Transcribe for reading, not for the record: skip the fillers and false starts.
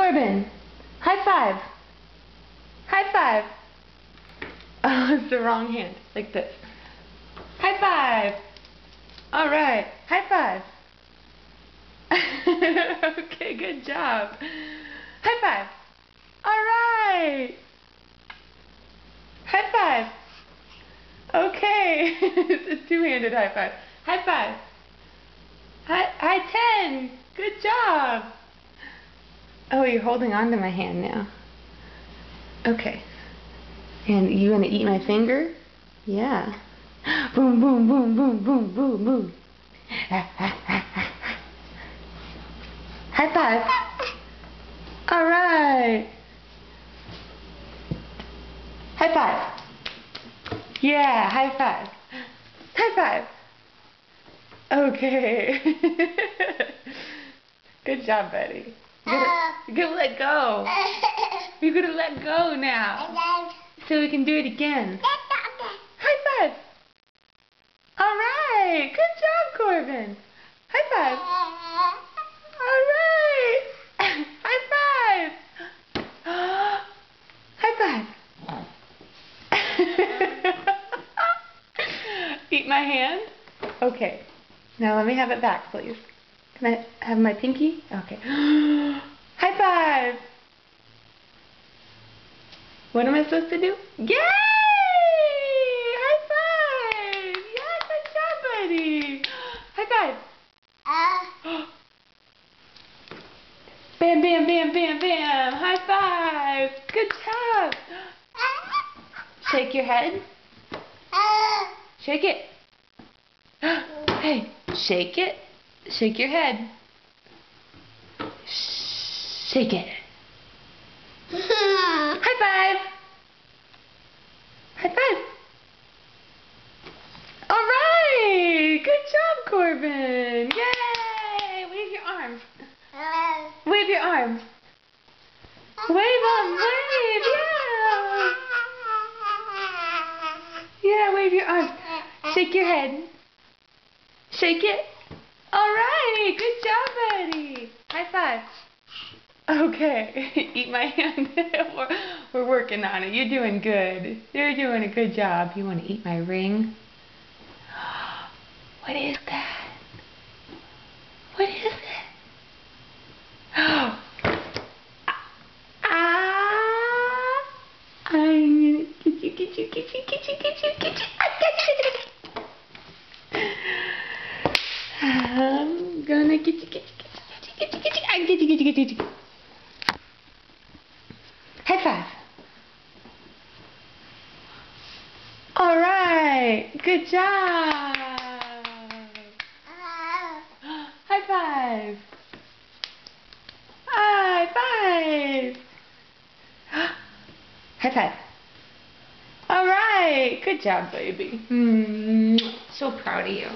Corbin, high five. High five. Oh, it's the wrong hand. Like this. High five. All right. High five. Okay, good job. High five. All right. High five. Okay. It's a two-handed high five. High five. High 10. Good job. Oh, you're holding on to my hand now. Okay. And you want to eat my finger? Yeah. Boom, boom, boom, boom, boom, boom, boom. High five. All right. High five. Yeah, high five. High five. Okay. Good job, buddy. You're gonna let go. You're gonna let go now. So we can do it again. High five. All right. Good job, Corbin. High five. All right. High five. High five. Eat my hand? Okay. Now let me have it back, please. Can I have my pinky? Okay. High five. What am I supposed to do? Yay! High five! Yeah, good job, buddy. High five. Bam, bam, bam, bam, bam. High five. Good job. Shake your head. Shake it. Hey, shake it. Shake your head. Shake it. High five. High five. All right. Good job, Corbin. Yay. Wave your arms. Wave your arms. Wave them. Wave. Yeah. Yeah, wave your arms. Shake your head. Shake it. All right. Good job, buddy. High five. Okay. Eat my hand. We're working on it. You're doing good. You're doing a good job. You want to eat my ring? What is that? What is it? I'm gonna get you, get you, get you, get you, get you, get you. I'm gonna get you, get you, get you, get you, get you, get you. I get you, get you, get you. High five. All right. Good job. High five. High five. High five. All right. Good job, baby. So proud of you.